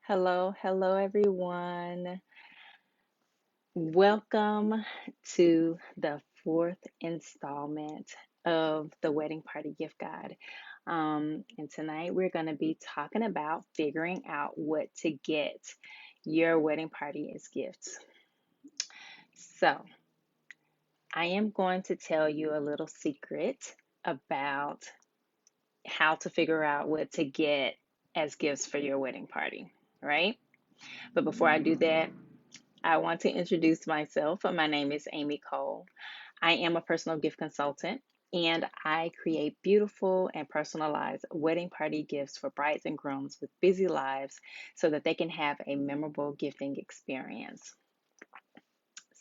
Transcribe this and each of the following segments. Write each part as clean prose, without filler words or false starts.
Hello everyone. Welcome to the fourth installment of the Wedding Party Gift Guide. And tonight we're going to be talking about figuring out what to get your wedding party as gifts. So, I am going to tell you a little secret about how to figure out what to get as gifts for your wedding party, right? But before I do that, I want to introduce myself. My name is Amy Cole. I am a personal gift consultant and I create beautiful and personalized wedding party gifts for brides and grooms with busy lives so that they can have a memorable gifting experience.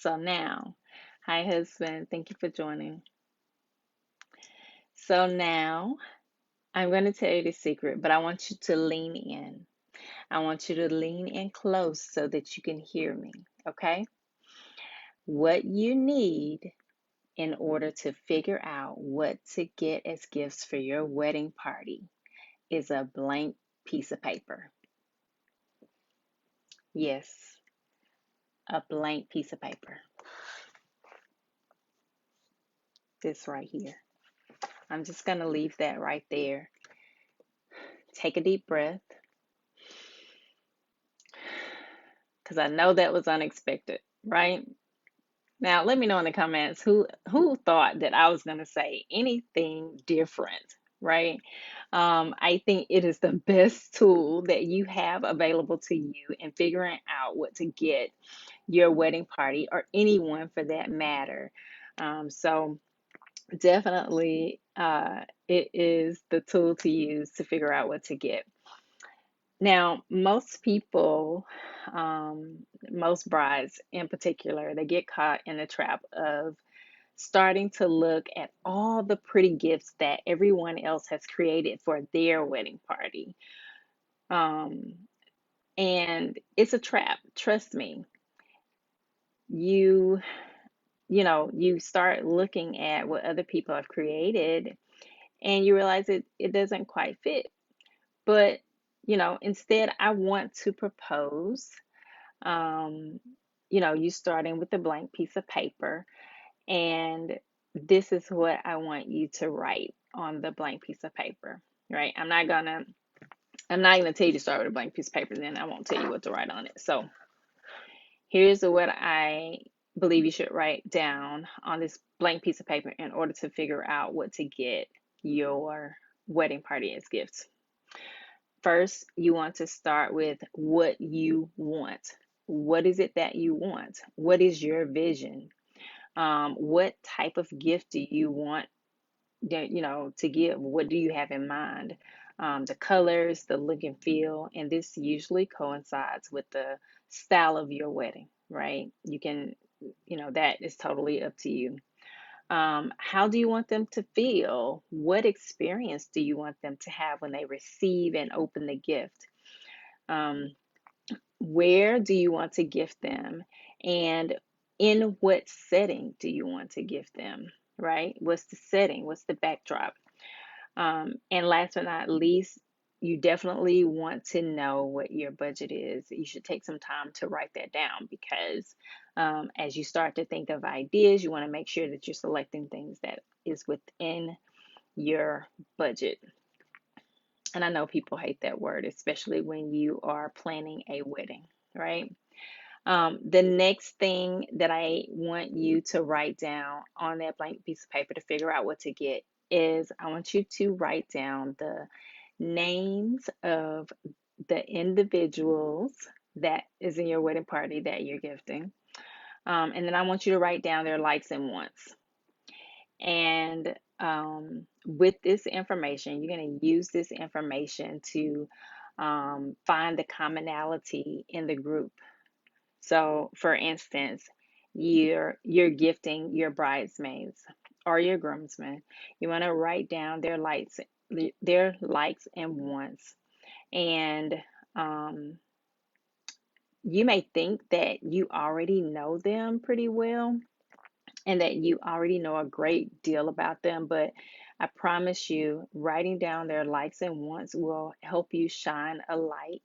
So now, hi, husband. Thank you for joining. So now, I'm going to tell you the secret, but I want you to lean in. I want you to lean in close so that you can hear me, okay? What you need in order to figure out what to get as gifts for your wedding party is a blank piece of paper. Yes, a blank piece of paper. This right here. I'm just going to leave that right there. Take a deep breath because I know that was unexpected, right? Now, let me know in the comments who thought that I was going to say anything different, right? I think it is the best tool that you have available to you in figuring out what to get your wedding party or anyone for that matter. So definitely, it is the tool to use to figure out what to get. Now, most people, most brides in particular, they get caught in the trap of starting to look at all the pretty gifts that everyone else has created for their wedding party. Um, and it's a trap, trust me. You you start looking at what other people have created and you realize it doesn't quite fit. But, instead I want to propose um, you starting with a blank piece of paper. And this is what I want you to write on the blank piece of paper, right? I'm not gonna tell you to start with a blank piece of paper, then I won't tell you what to write on it. So here's what I believe you should write down on this blank piece of paper in order to figure out what to get your wedding party as gifts. First, you want to start with what you want. What is it that you want? What is your vision? What type of gift do you want to give? What do you have in mind? The colors, the look and feel, and this usually coincides with the style of your wedding, right? You can, that is totally up to you. How do you want them to feel? What experience do you want them to have when they receive and open the gift? Um, where do you want to gift them? And in what setting do you want to gift them? Right? What's the setting? What's the backdrop? And last but not least, you definitely want to know what your budget is. You should take some time to write that down because as you start to think of ideas, you want to make sure that you're selecting things that is within your budget. And I know people hate that word, especially when you are planning a wedding, right? The next thing that I want you to write down on that blank piece of paper to figure out what to get is I want you to write down the names of the individuals that is in your wedding party that you're gifting. And then I want you to write down their likes and wants. And with this information, you're going to use this information to find the commonality in the group. So, for instance, you're gifting your bridesmaids or your groomsmen. You want to write down their likes and wants, and um, you may think that you already know them pretty well, and that you already know a great deal about them, but I promise you, writing down their likes and wants will help you shine a light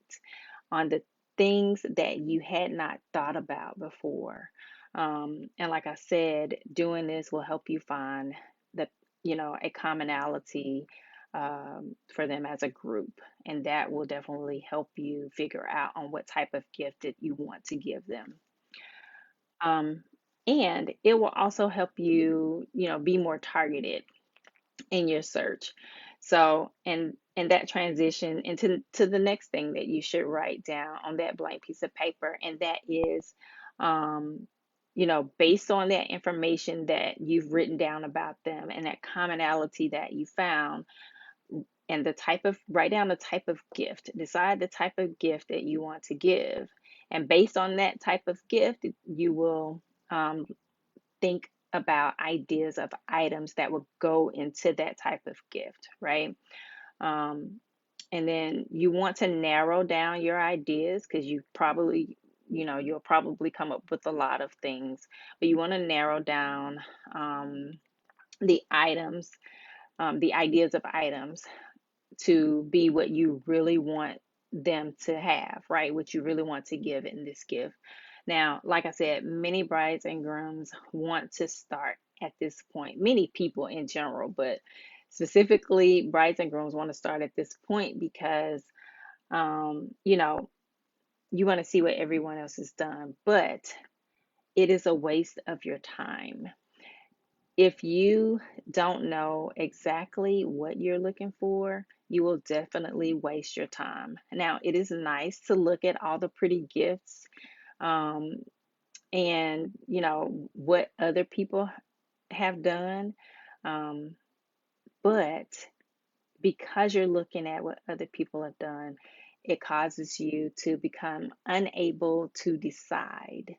on the things that you had not thought about before. And like I said, doing this will help you find the, a commonality for them as a group. And that will definitely help you figure out on what type of gift that you want to give them. Um, and it will also help you, be more targeted in your search. So, and that transition into the next thing that you should write down on that blank piece of paper, and that is, um, based on that information that you've written down about them and that commonality that you found, and the type of write down the type of gift, decide the type of gift that you want to give, and based on that type of gift, you will um, think about ideas of items that would go into that type of gift, right? Um, and then you want to narrow down your ideas because you'll probably come up with a lot of things, but you want to narrow down um, the items, the ideas of items to be what you really want them to have, right? What you really want to give in this gift. Now, like I said, many brides and grooms want to start at this point, many people in general, but specifically, brides and grooms want to start at this point because, um, you know, you want to see what everyone else has done, but it is a waste of your time. If you don't know exactly what you're looking for, you will definitely waste your time. Now, it is nice to look at all the pretty gifts, um, and what other people have done, um, but because you're looking at what other people have done, it causes you to become unable to decide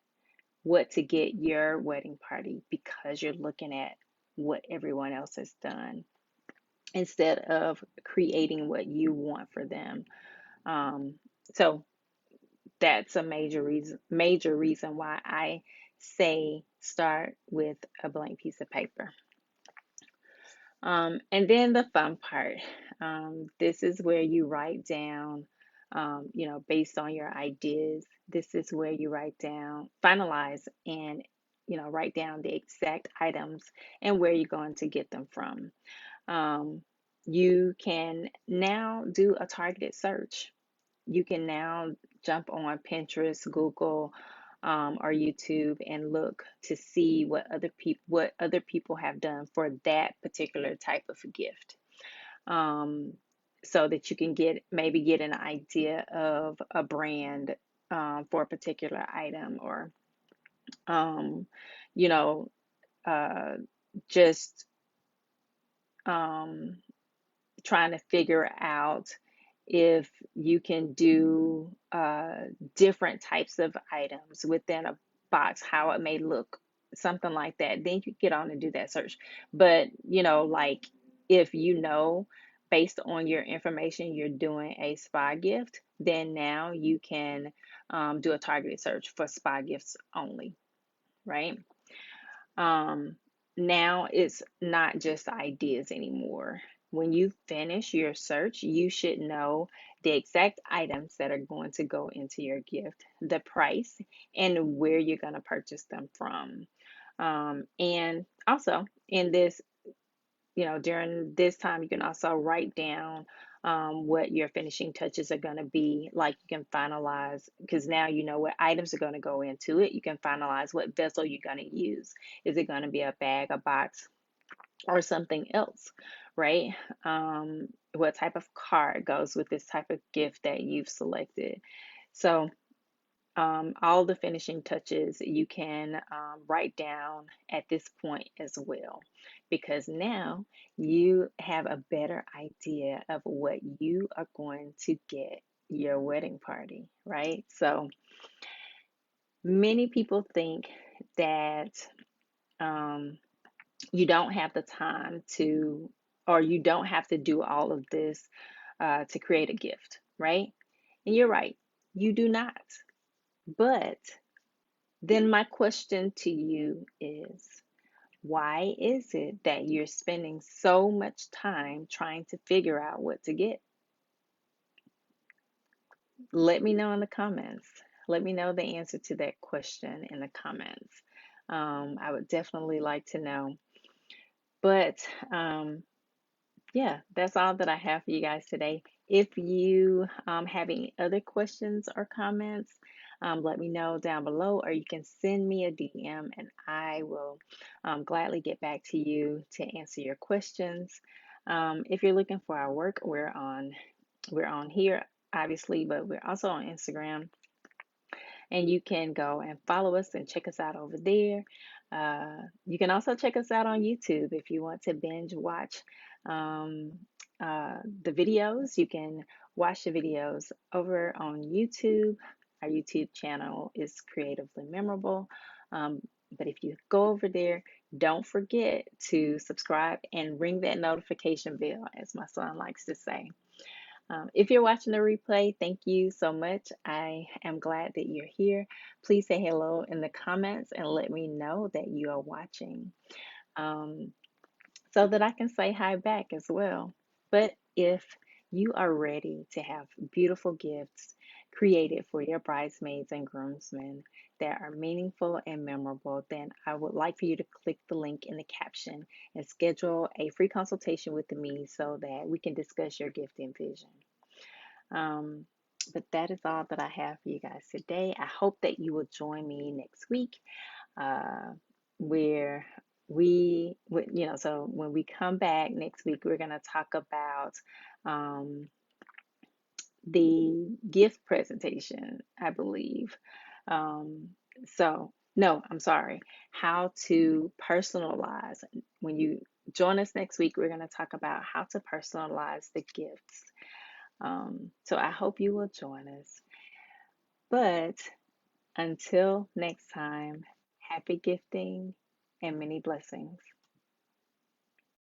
what to get your wedding party because you're looking at what everyone else has done instead of creating what you want for them. Um, so that's a major reason why I say start with a blank piece of paper. And then the fun part. This is where you write down, based on your ideas. This is where you write down, finalize, and write down the exact items and where you're going to get them from. Um, you can now do a targeted search. You can now jump on Pinterest, Google, or YouTube and look to see what other people have done for that particular type of gift, um, so that you can maybe get an idea of a brand for a particular item, or um, you know uh, just um, trying to figure out if you can do different types of items within a box, how it may look, something like that. Then you get on and do that search. But, like if based on your information, you're doing a spa gift, then now you can do a targeted search for spa gifts only, right? Um, Now it's not just ideas anymore. When you finish your search, you should know the exact items that are going to go into your gift, the price, and where you're going to purchase them from. And also, during this time, you can also write down what your finishing touches are going to be. Like you can finalize, because now you know what items are going to go into it. You can finalize what vessel you're going to use. Is it going to be a bag, a box, or something else, right? What type of card goes with this type of gift that you've selected? So, all the finishing touches you can write down at this point as well, because now you have a better idea of what you are going to get your wedding party, right? So many people think that um, you don't have the time to, or you don't have to do all of this to create a gift, right? And you're right, you do not. But then my question to you is, why is it that you're spending so much time trying to figure out what to get? let me know in the comments. Let me know the answer to that question in the comments. I would definitely like to know. But yeah, that's all that I have for you guys today. If you have any other questions or comments, let me know down below, or you can send me a DM and I will gladly get back to you to answer your questions. If you're looking for our work, we're on here obviously, but we're also on Instagram, and you can go and follow us and check us out over there. You can also check us out on YouTube if you want to binge watch um, the videos. You can watch the videos over on YouTube. Our YouTube channel is Creatively Memorable. Um, but if you go over there, don't forget to subscribe and ring that notification bell, as my son likes to say. If you're watching the replay, thank you so much. I am glad that you're here. Please say hello in the comments and let me know that you are watching, um, so that I can say hi back as well. But if you are ready to have beautiful gifts created for your bridesmaids and groomsmen that are meaningful and memorable, then I would like for you to click the link in the caption and schedule a free consultation with me so that we can discuss your gifting vision. Um, but that is all that I have for you guys today. I hope that you will join me next week, uh, where so when we come back next week, we're going to talk about um, the gift presentation, I believe. Um, no, I'm sorry, how to personalize. When you join us next week, we're going to talk about how to personalize the gifts. So I hope you will join us. But until next time, happy gifting and many blessings.